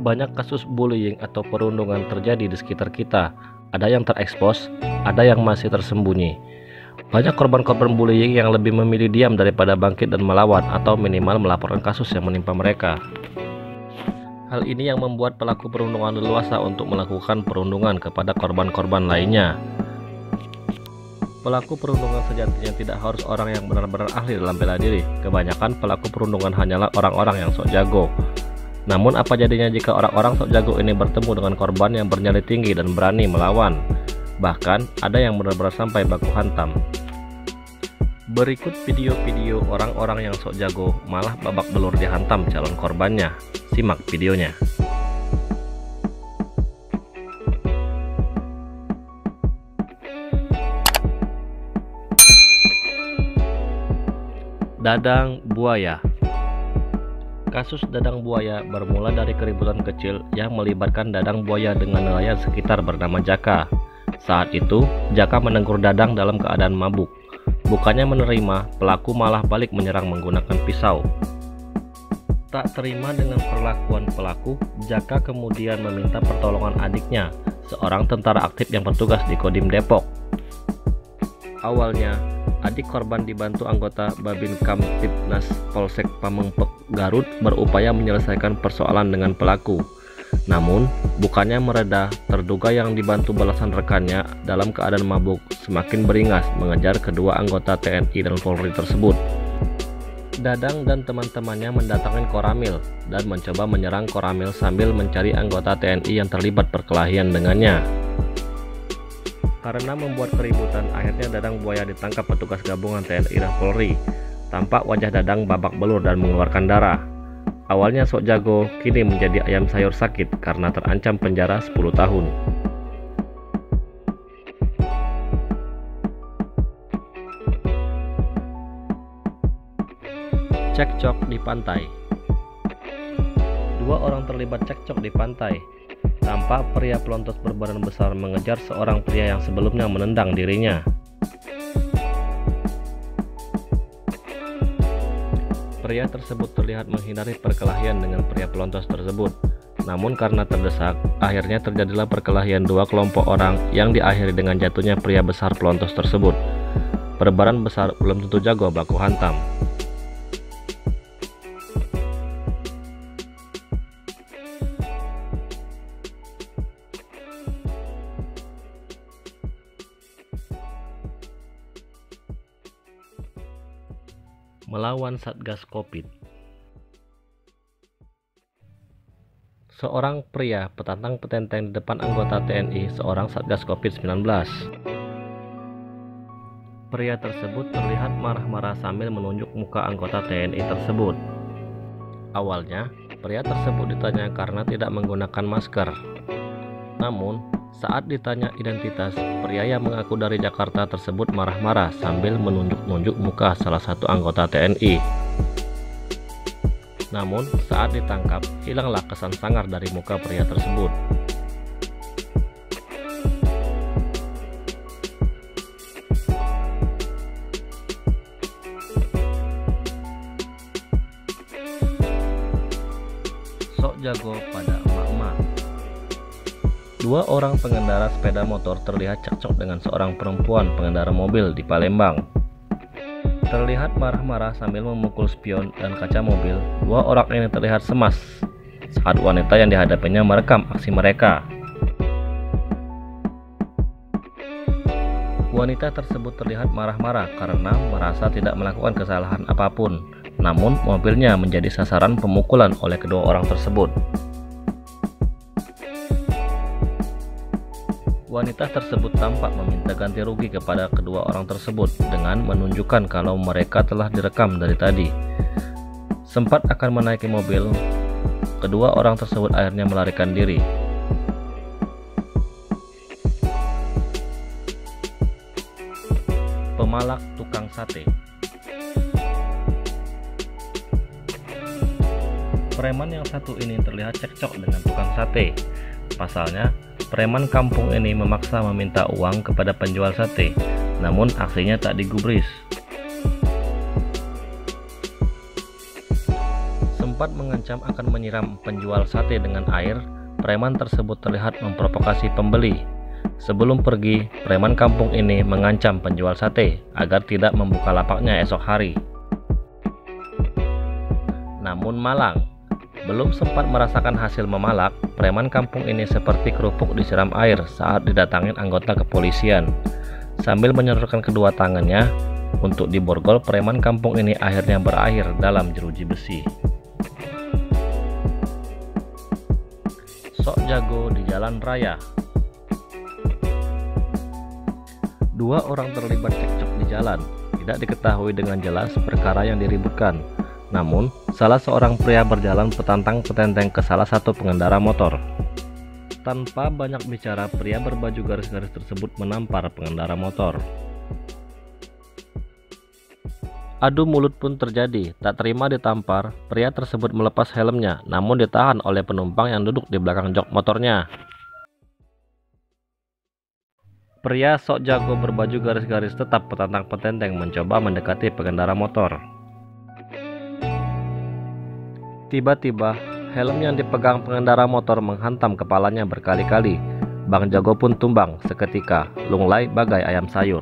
Banyak kasus bullying atau perundungan terjadi di sekitar kita. Ada yang terekspos, ada yang masih tersembunyi. Banyak korban-korban bullying yang lebih memilih diam daripada bangkit dan melawan atau minimal melaporkan kasus yang menimpa mereka. Hal ini yang membuat pelaku perundungan leluasa untuk melakukan perundungan kepada korban-korban lainnya. Pelaku perundungan sejatinya tidak harus orang yang benar-benar ahli dalam bela diri. Kebanyakan pelaku perundungan hanyalah orang-orang yang sok jago. Namun apa jadinya jika orang-orang sok jago ini bertemu dengan korban yang bernyali tinggi dan berani melawan? Bahkan ada yang benar-benar sampai baku hantam. Berikut video-video orang-orang yang sok jago malah babak belur dihantam calon korbannya. Simak videonya. Dadang buaya. Kasus dadang buaya bermula dari keributan kecil yang melibatkan dadang buaya dengan nelayan sekitar bernama Jaka. Saat itu, Jaka menegur dadang dalam keadaan mabuk. Bukannya menerima, pelaku malah balik menyerang menggunakan pisau. Tak terima dengan perlakuan pelaku, Jaka kemudian meminta pertolongan adiknya, seorang tentara aktif yang bertugas di Kodim Depok. Awalnya, adik korban dibantu anggota Babin Kamtibnas Polsek Pamengpek Garut berupaya menyelesaikan persoalan dengan pelaku. Namun, bukannya mereda, terduga yang dibantu belasan rekannya dalam keadaan mabuk semakin beringas mengejar kedua anggota TNI dan Polri tersebut. Dadang dan teman-temannya mendatangi Koramil dan mencoba menyerang Koramil sambil mencari anggota TNI yang terlibat perkelahian dengannya. Karena membuat keributan, akhirnya dadang buaya ditangkap petugas gabungan TNI dan Polri. Tampak wajah dadang babak belur dan mengeluarkan darah. Awalnya sok jago, kini menjadi ayam sayur sakit karena terancam penjara 10 tahun. Cekcok di pantai. Dua orang terlibat cekcok di pantai. Tampak pria pelontos berbadan besar mengejar seorang pria yang sebelumnya menendang dirinya. Pria tersebut terlihat menghindari perkelahian dengan pria pelontos tersebut. Namun karena terdesak, akhirnya terjadilah perkelahian dua kelompok orang yang diakhiri dengan jatuhnya pria besar pelontos tersebut. Berbadan besar belum tentu jago baku hantam. Melawan Satgas Covid. Seorang pria petantang petenteng di depan anggota TNI seorang Satgas Covid-19. Pria tersebut terlihat marah-marah sambil menunjuk muka anggota TNI tersebut. Awalnya, pria tersebut ditanya karena tidak menggunakan masker. Namun, saat ditanya identitas, pria yang mengaku dari Jakarta tersebut marah-marah sambil menunjuk-nunjuk muka salah satu anggota TNI. Namun, saat ditangkap, hilanglah kesan sangar dari muka pria tersebut. Sok jago pada emak-emak. Dua orang pengendara sepeda motor terlihat cekcok dengan seorang perempuan pengendara mobil di Palembang. Terlihat marah-marah sambil memukul spion dan kaca mobil. Dua orang ini terlihat cemas saat wanita yang dihadapinya merekam aksi mereka. Wanita tersebut terlihat marah-marah karena merasa tidak melakukan kesalahan apapun. Namun mobilnya menjadi sasaran pemukulan oleh kedua orang tersebut. Wanita tersebut tampak meminta ganti rugi kepada kedua orang tersebut dengan menunjukkan kalau mereka telah direkam dari tadi. Sempat akan menaiki mobil, kedua orang tersebut akhirnya melarikan diri. Pemalak tukang sate. Preman yang satu ini terlihat cekcok dengan tukang sate. Pasalnya, preman kampung ini memaksa meminta uang kepada penjual sate, namun aksinya tak digubris. sempat mengancam akan menyiram penjual sate dengan air, preman tersebut terlihat memprovokasi pembeli. Sebelum pergi, preman kampung ini mengancam penjual sate agar tidak membuka lapaknya esok hari. Namun malang, belum sempat merasakan hasil memalak, preman kampung ini seperti kerupuk disiram air saat didatangin anggota kepolisian. Sambil menyodorkan kedua tangannya untuk diborgol, preman kampung ini akhirnya berakhir dalam jeruji besi. Sok jago di jalan raya. Dua orang terlibat cekcok di jalan. Tidak diketahui dengan jelas perkara yang diributkan. Namun, salah seorang pria berjalan petantang-petenteng ke salah satu pengendara motor. Tanpa banyak bicara, pria berbaju garis-garis tersebut menampar pengendara motor. Adu mulut pun terjadi. Tak terima ditampar, pria tersebut melepas helmnya, namun ditahan oleh penumpang yang duduk di belakang jok motornya. Pria sok jago berbaju garis-garis tetap petantang-petenteng mencoba mendekati pengendara motor. Tiba-tiba, helm yang dipegang pengendara motor menghantam kepalanya berkali-kali. Bang Jago pun tumbang seketika, lunglai bagai ayam sayur.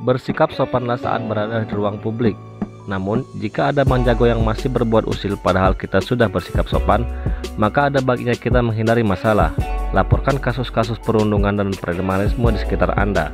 Bersikap sopanlah saat berada di ruang publik. Namun, jika ada Bang Jago yang masih berbuat usil padahal kita sudah bersikap sopan, maka ada baiknya kita menghindari masalah. Laporkan kasus-kasus perundungan dan premanisme di sekitar Anda.